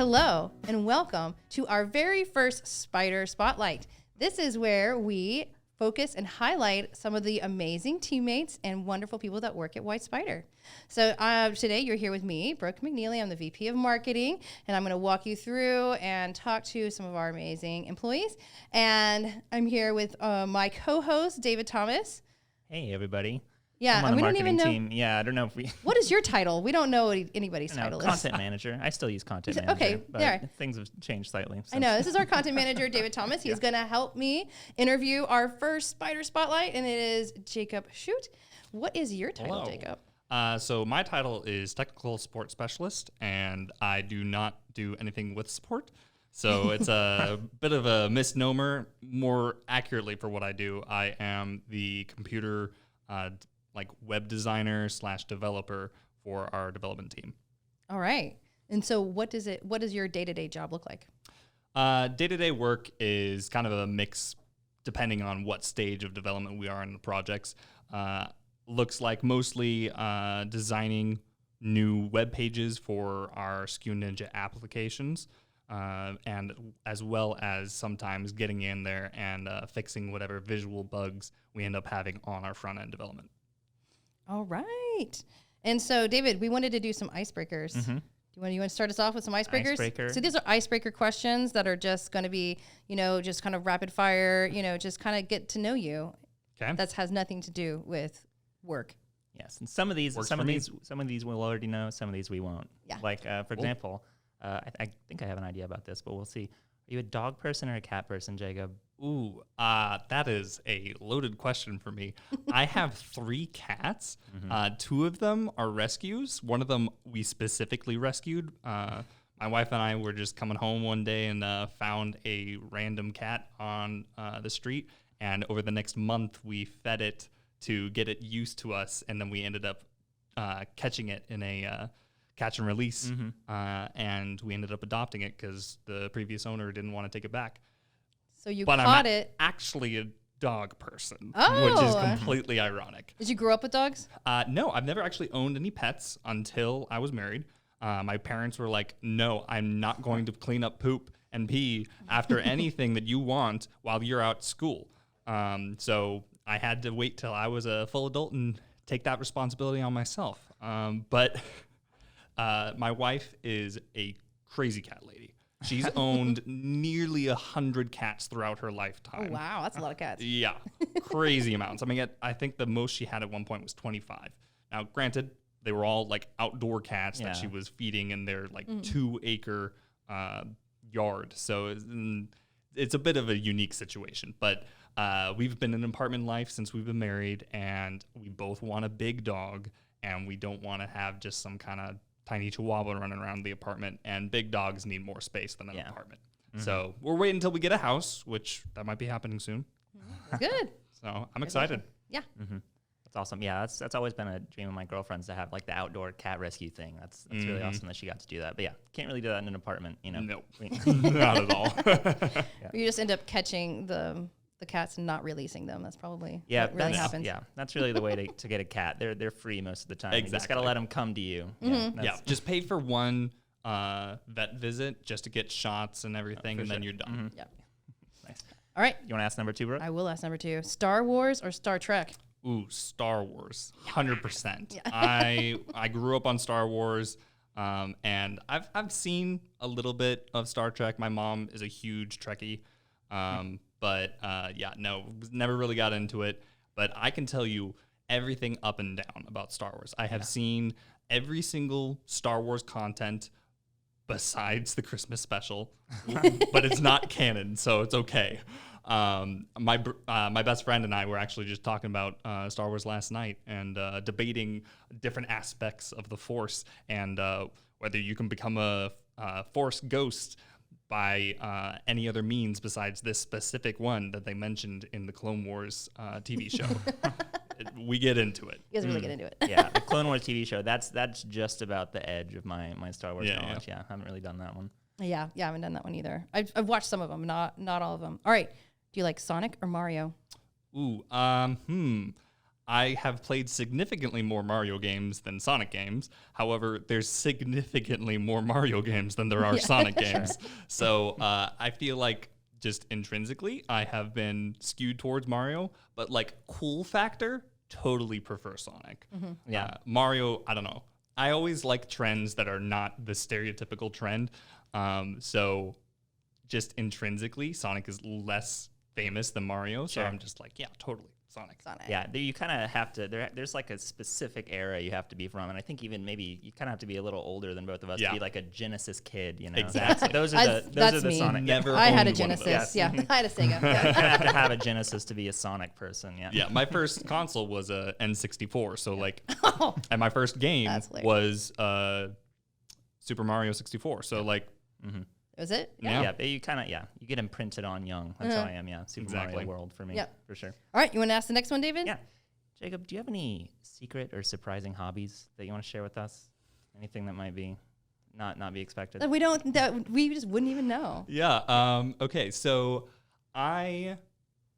Hello, and welcome to our very first Spyder Spotlight. This is where we focus and highlight some of the amazing teammates and wonderful people that work at WhyteSpyder. So today you're here with me, Brooke McNeely. I'm the VP of Marketing, and I'm going to walk you through and talk to some of our amazing employees. And I'm here with my co-host, David Thomas. Hey, everybody. Yeah, I'm on and the we don't marketing even know. team. Yeah, I don't know if we... What is your title? We don't know what anybody's title is. Content manager. I still use content manager. Okay, but there. things have changed slightly. I know. This is our content manager, David Thomas. He's going to help me interview our first Spyder Spotlight, and it is Jacob Schott. What is your title, Hello. Jacob? So my title is Technical Support Specialist, and I do not do anything with support. So it's a bit of a misnomer. More accurately for what I do, I am the computer web designer / developer for our development team. All right. And so what does your day-to-day job look like? Day-to-day work is kind of a mix depending on what stage of development we are in the projects. Looks like mostly designing new web pages for our SKU Ninja applications, and as well as sometimes getting in there and fixing whatever visual bugs we end up having on our front-end development. All right. And so, David, we wanted to do some icebreakers. Mm-hmm. Do you want to start us off with some icebreakers? Icebreaker. So these are icebreaker questions that are just going to be, just kind of rapid fire, just kind of get to know you. Okay. That has nothing to do with work. Yes, and some of these we'll already know. Some of these we won't. Yeah. Like, for example, I think I have an idea about this, but we'll see. Are you a dog person or a cat person, Jacob? Ooh, that is a loaded question for me. I have 3 cats. 2 of them are rescues. One of them we specifically rescued. My wife and I were just coming home one day and found a random cat on the street. And over the next month, we fed it to get it used to us. And then we ended up catching it in a catch and release. And we ended up adopting it because the previous owner didn't want to take it back. So you But caught I'm it. actually a dog person, Oh. which is completely ironic. Did you grow up with dogs? No, I've never actually owned any pets until I was married. My parents were like, no, I'm not going to clean up poop and pee after anything that you want while you're out at school. So I had to wait till I was a full adult and take that responsibility on myself. But my wife is a crazy cat lady. She's owned nearly 100 cats throughout her lifetime. Oh, wow. That's a lot of cats. Yeah, crazy amounts. I mean, I think the most she had at one point was 25. Now, granted, they were all like outdoor cats that she was feeding in their 2-acre yard. So it's a bit of a unique situation. But we've been in apartment life since we've been married, and we both want a big dog, and we don't want to have just some kind of tiny chihuahua running around the apartment, and big dogs need more space than an apartment. So we're waiting until we get a house, which that might be happening soon. Good. So I'm excited. Yeah. That's awesome. Yeah, that's always been a dream of my girlfriend's to have like the outdoor cat rescue thing. That's really awesome that she got to do that. But yeah, can't really do that in an apartment, No, not at all. You just end up catching the cats and not releasing them. That's probably what really that's, happens. Yeah, that's really the way to get a cat. They're free most of the time. You just got to Exactly. let them come to you. Yeah, just pay for one vet visit just to get shots and everything, and then you're done. Yeah. Nice. All right. You want to ask number 2, Brooke? I will ask number 2. Star Wars or Star Trek? Ooh, Star Wars, 100%. I grew up on Star Wars, and I've seen a little bit of Star Trek. My mom is a huge Trekkie, but never really got into it. But I can tell you everything up and down about Star Wars. I have seen every single Star Wars content besides the Christmas special, but it's not canon, so it's okay. My best friend and I were actually just talking about Star Wars last night and debating different aspects of the Force and whether you can become a Force ghost by any other means besides this specific one that they mentioned in the Clone Wars TV show. We get into it. You guys really get into it. Yeah, the Clone Wars TV show. That's just about the edge of my Star Wars Yeah, knowledge. Yeah, I haven't really done that one. Yeah, I haven't done that one either. I've watched some of them, not all of them. All right. Do you like Sonic or Mario? Ooh, I have played significantly more Mario games than Sonic games. However, there's significantly more Mario games than there are Sonic games. So I feel like just intrinsically, I have been skewed towards Mario, but like cool factor, totally prefer Sonic. Yeah. Mario, I don't know. I always like trends that are not the stereotypical trend. So just intrinsically, Sonic is less famous than Mario. So I'm just like, yeah, totally. Sonic. Yeah, you kind of have to. There's like a specific era you have to be from, and I think even maybe you kind of have to be a little older than both of us to be like a Genesis kid. You know, exactly. Those are the me. Sonic. Never. I had a owned one of those. Genesis. Yeah, I had a Sega. You kind of have to have a Genesis to be a Sonic person. Yeah. Yeah, my first console was a N64. So like, and my first game was Super Mario 64. So like. Was it? Yeah, you kind of you get imprinted on young. That's how I am. Yeah, Super Mario World for me. For sure. All right, you want to ask the next one, David? Yeah, Jacob, do you have any secret or surprising hobbies that you want to share with us? Anything that might be not be expected? That we just wouldn't even know. Yeah. Okay. So I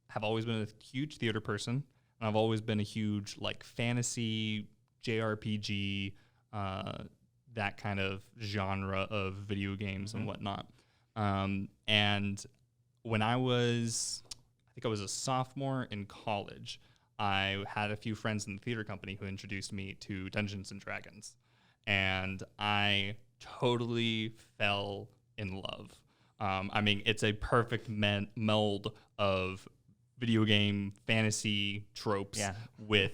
have always been a huge theater person, and I've always been a huge like fantasy, JRPG, that kind of genre of video games and whatnot. And when I think I was a sophomore in college, I had a few friends in the theater company who introduced me to Dungeons and Dragons. And I totally fell in love. I mean, it's a perfect meld of video game fantasy tropes with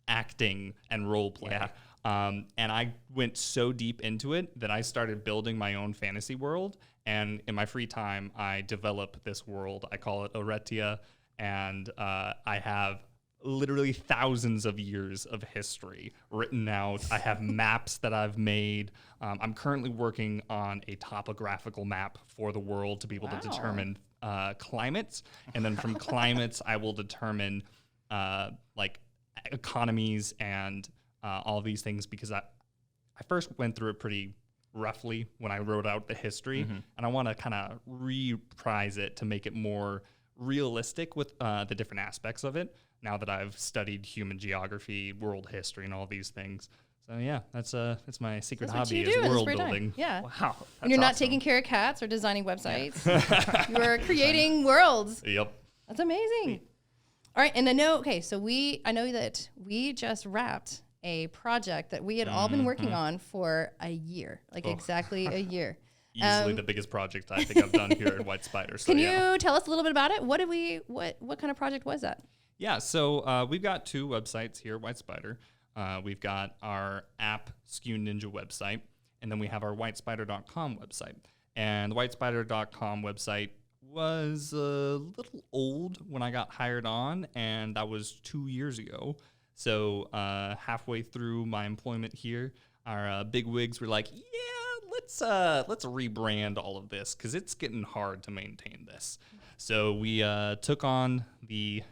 acting and role play. Yeah. And I went so deep into it that I started building my own fantasy world. And in my free time, I develop this world. I call it Oretia. And I have literally thousands of years of history written out. I have maps that I've made. I'm currently working on a topographical map for the world to be able to determine climates. And then from climates, I will determine like economies and all these things, because I first went through it pretty roughly when I wrote out the history, and I want to kind of reprise it to make it more realistic with the different aspects of it, now that I've studied human geography, world history, and all these things. So yeah, that's my secret hobby, is world building. Yeah. Wow. And you're not taking care of cats or designing websites. You are creating worlds. Yep. That's amazing. Sweet. All right, and I know that we just wrapped a project that we had all been working on for a year, exactly a year. Easily the biggest project I think I've done here at WhyteSpyder. So can you tell us a little bit about it? What kind of project was that? Yeah, so we've got two websites here at WhyteSpyder. We've got our app SKU Ninja website, and then we have our WhyteSpyder.com website. And the WhyteSpyder.com website was a little old when I got hired on, and that was 2 years ago. So halfway through my employment here, our big wigs were like, yeah, let's rebrand all of this, because it's getting hard to maintain this. So we took on the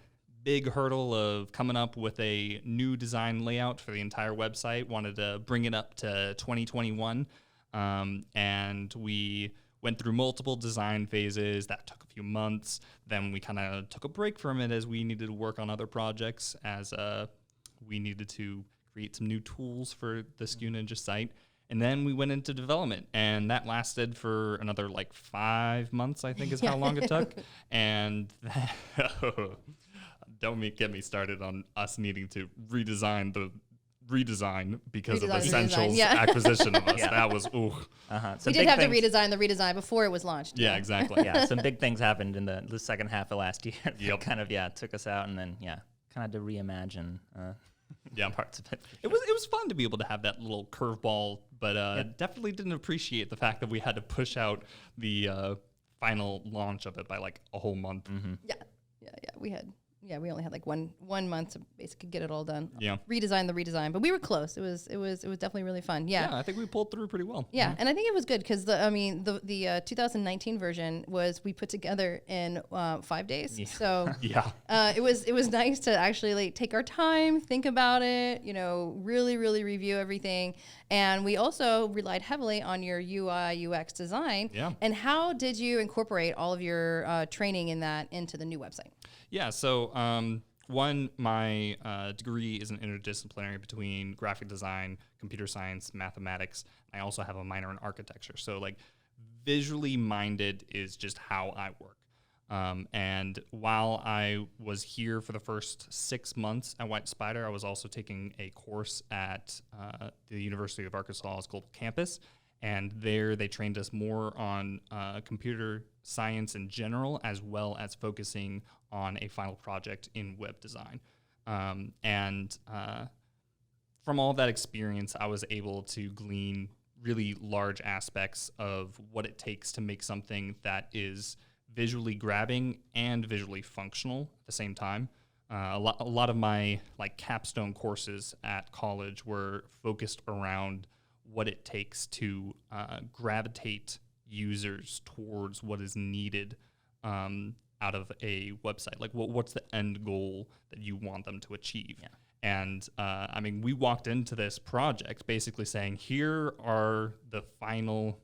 big hurdle of coming up with a new design layout for the entire website, wanted to bring it up to 2021, and we went through multiple design phases. That took a few months. Then we kind of took a break from it as we needed to work on other projects, as we needed to create some new tools for the SKU Ninja site. And then we went into development, and that lasted for another 5 months, I think is how long it took. And don't get me started on us needing to redesign because of Essential's acquisition of us. That was, ooh. We did have to redesign the redesign before it was launched. Yeah, exactly. Yeah, some big things happened in the second half of last year. That kind of, took us out, and then, kind of to reimagine parts of it. It was fun to be able to have that little curveball, but definitely didn't appreciate the fact that we had to push out the final launch of it by a whole month. We only had one month to basically get it all done. Yeah. Redesign the redesign, but we were close. It was definitely really fun. Yeah. Yeah, I think we pulled through pretty well. Yeah, and I think it was good because the 2019 version we put together in 5 days. Yeah. So it was nice to actually take our time, think about it, really review everything, and we also relied heavily on your UI UX design. Yeah. And how did you incorporate all of your training in that into the new website? Yeah, so one, my degree is an interdisciplinary between graphic design, computer science, mathematics. I also have a minor in architecture. So like visually minded is just how I work. And while I was here for the first 6 months at WhyteSpyder, I was also taking a course at the University of Arkansas's Global Campus. And there they trained us more on computer science in general, as well as focusing on a final project in web design. And from all that experience, I was able to glean really large aspects of what it takes to make something that is visually grabbing and visually functional at the same time. A lot of my like capstone courses at college were focused around what it takes to gravitate users towards what is needed out of a website. Like what's the end goal that you want them to achieve? Yeah. And I mean, we walked into this project basically saying, here are the final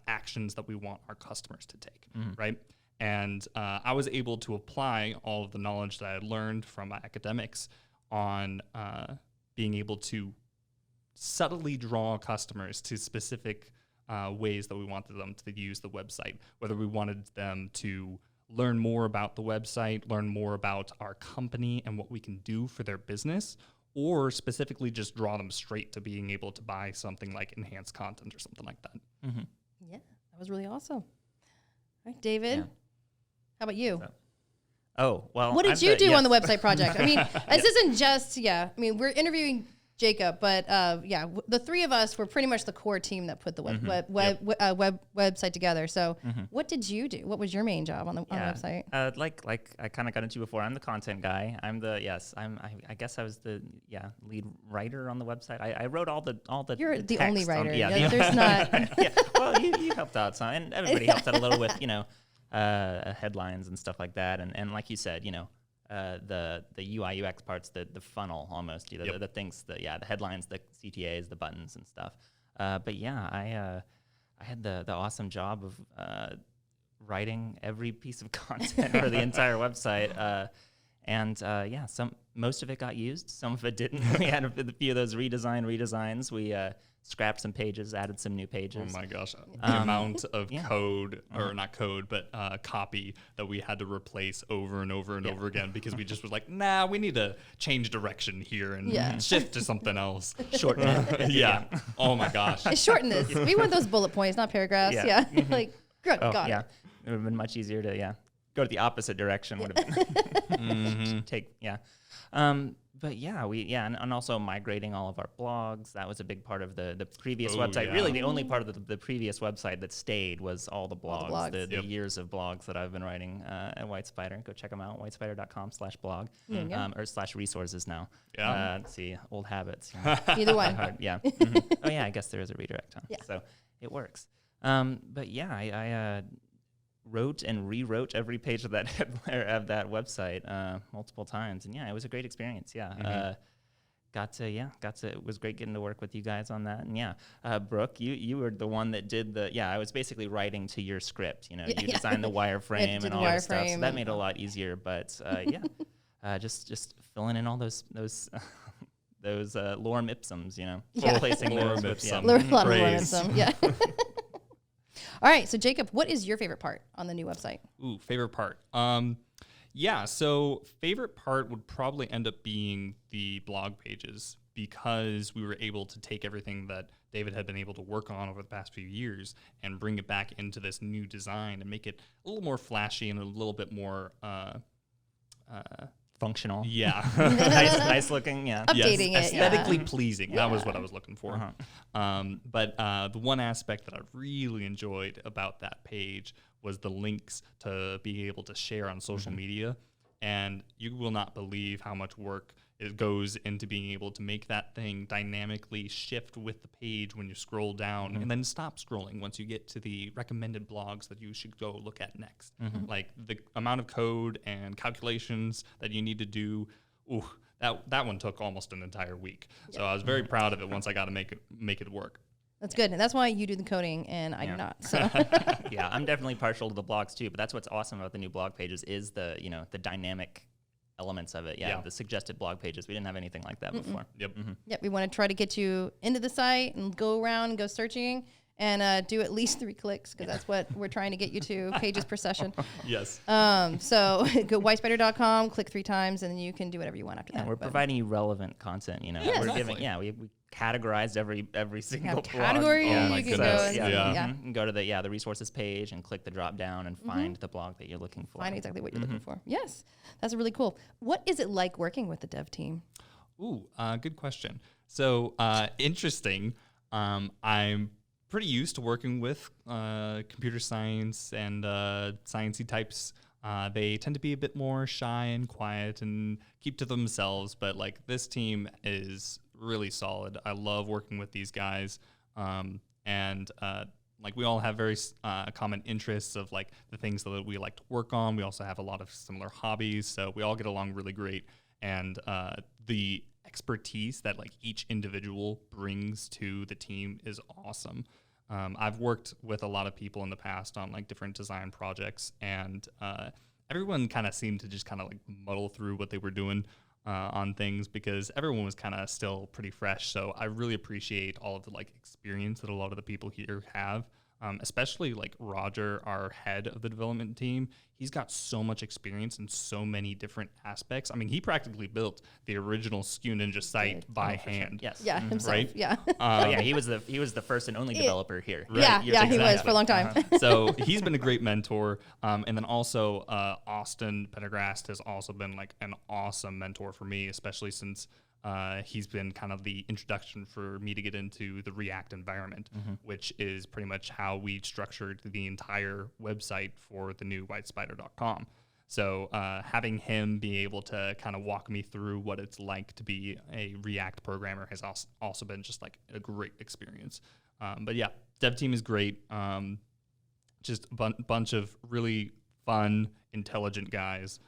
actions that we want our customers to take, right? And I was able to apply all of the knowledge that I had learned from my academics on being able to subtly draw customers to specific ways that we wanted them to use the website, whether we wanted them to learn more about the website, learn more about our company and what we can do for their business, or specifically just draw them straight to being able to buy something like enhanced content or something like that. Mm-hmm. Yeah, that was really awesome. All right, David, how about you? Well, what did you do on the website project? I mean, this isn't just, I mean, we're interviewing Jacob, but the three of us were pretty much the core team that put the website together. So what did you do? What was your main job on the website? Like I kind of got into before. I'm the content guy. I guess I was the lead writer on the website. I wrote all the You're the text only writer. There's not. Well, you helped out some, and everybody helped out a little with headlines and stuff like that. And like you said, the UI UX parts, the funnel almost, the things, the headlines, the CTAs, the buttons and stuff. But I had the awesome job of writing every piece of content for the entire website. Most of it got used, some of it didn't. We had a few of those redesigns. We scrapped some pages, added some new pages. Oh my gosh, the amount of code, or not code, but copy that we had to replace over and over and over again because we just was like, nah, we need to change direction here and shift to something else. Shorten it. Oh my gosh. Shorten this. We want those bullet points, not paragraphs. Like, good, got it. It would have been much easier to, go to the opposite direction. Would have been and also migrating all of our blogs. That was a big part of the previous website. Really, the only part of the previous website that stayed was all the blogs, the years of blogs that I've been writing at WhyteSpyder. Go check them out, whitespider.com/blog or /resources now. Let's see, old habits. Either one. Oh yeah, I guess there is a redirect. So it works. I wrote and rewrote every page of that website multiple times, and it was a great experience. It was great getting to work with you guys on that. And Brooke, you were the one that did I was basically writing to your script. You designed the wireframe and all that stuff, so that made it a lot easier. But just filling in all those lorem ipsums, replacing lorem those ipsum. A lot of lorem ipsum. All right, so Jacob, what is your favorite part on the new website? Ooh, favorite part. So favorite part would probably end up being the blog pages, because we were able to take everything that David had been able to work on over the past few years and bring it back into this new design and make it a little more flashy and a little bit more functional. Yeah. nice looking. Yeah. Updating it. Aesthetically pleasing. That was what I was looking for. But the one aspect that I really enjoyed about that page was the links to be able to share on social media. And you will not believe how much work it goes into being able to make that thing dynamically shift with the page when you scroll down and then stop scrolling once you get to the recommended blogs that you should go look at next. Like the amount of code and calculations that you need to do, that one took almost an entire week. So I was very proud of it once I got to make it work. That's good. And that's why you do the coding and I do not. So I'm definitely partial to the blogs too, but that's what's awesome about the new blog pages is the dynamic elements of it. Yeah, Yeah. the suggested blog pages. We didn't have anything like that before. Yep. Yep, we want to try to get you into the site and go around and go searching and do at least 3 clicks because that's what we're trying to get you to, pages per session. Yes. So go WhyteSpyder.com, click 3 times, and then you can do whatever you want after that. We're providing you relevant content. You know, Yes. we're Exactly. giving. We categorized every single blog. category. Oh my You can goodness. go and Yeah. You can go to the resources page and click the drop down and find the blog that you're looking for. find exactly what you're looking for. Yes, that's really cool. What is it like working with the dev team? Ooh, good question. So interesting. I'm pretty used to working with computer science and sciencey types. They tend to be a bit more shy and quiet and keep to themselves, but like this team is really solid. I love working with these guys, and like we all have very common interests of like the things that we like to work on. We also have a lot of similar hobbies, so we all get along really great. And the expertise that like each individual brings to the team is awesome. I've worked with a lot of people in the past on like different design projects, and everyone kind of seemed to just kind of like muddle through what they were doing on things because everyone was kind of still pretty fresh. So I really appreciate all of the like experience that a lot of the people here have. Especially like Roger, our head of the development team. He's got so much experience in so many different aspects. I mean, he practically built the original SKU Ninja site by hand. Yes. Yeah, himself. Right? Yeah. Oh, yeah, he was the first and only developer here. Yeah, Years yeah, he was exactly. for a long time. So he's been a great mentor. And then also Austin Pendergrast has also been like an awesome mentor for me, especially since he's been kind of the introduction for me to get into the React environment, which is pretty much how we structured the entire website for the new WhyteSpyder.com. So having him be able to kind of walk me through what it's like to be a React programmer has also been just like a great experience. But yeah, dev team is great. Just a bunch of really fun, intelligent guys.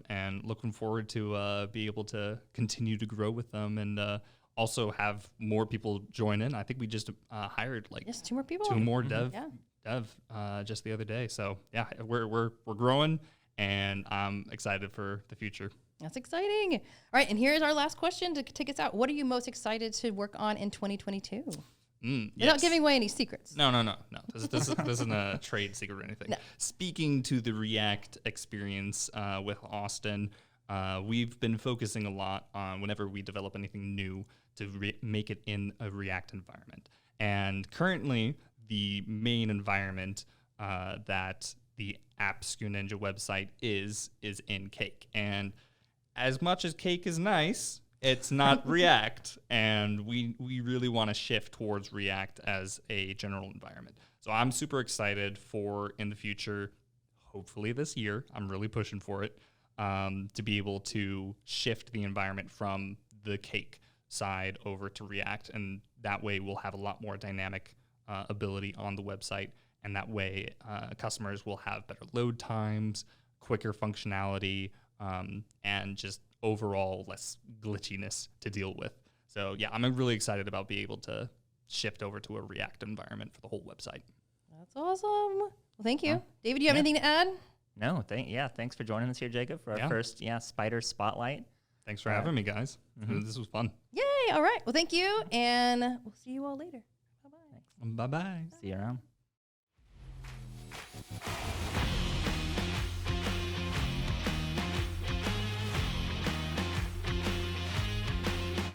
And looking forward to be able to continue to grow with them and also have more people join in. I think we just hired like Yes, 2 more people. 2 more dev Yeah. just the other day. So yeah, we're growing, and I'm excited for the future. That's exciting. All right, and here's our last question to take us out. What are you most excited to work on in 2022? You're not giving away any secrets. No. This isn't a trade secret or anything. No. Speaking to the React experience with Austin, we've been focusing a lot on whenever we develop anything new to make it in a React environment. And currently, the main environment that the app SKU Ninja website is in Cake. And as much as Cake is nice, it's not React, and we really want to shift towards React as a general environment. So I'm super excited for in the future, hopefully this year, I'm really pushing for it, to be able to shift the environment from the Cake side over to React, and that way we'll have a lot more dynamic ability on the website, and that way customers will have better load times, quicker functionality, and just overall less glitchiness to deal with. So yeah, I'm really excited about being able to shift over to a React environment for the whole website. That's awesome. Well, thank you. David, do you have anything to add? No, thanks for joining us here, Jacob, for our first Spyder Spotlight. Thanks for having me, guys. This was fun. Yay. All right. Well, thank you, and we'll see you all later. Bye-bye. Bye-bye. See you around.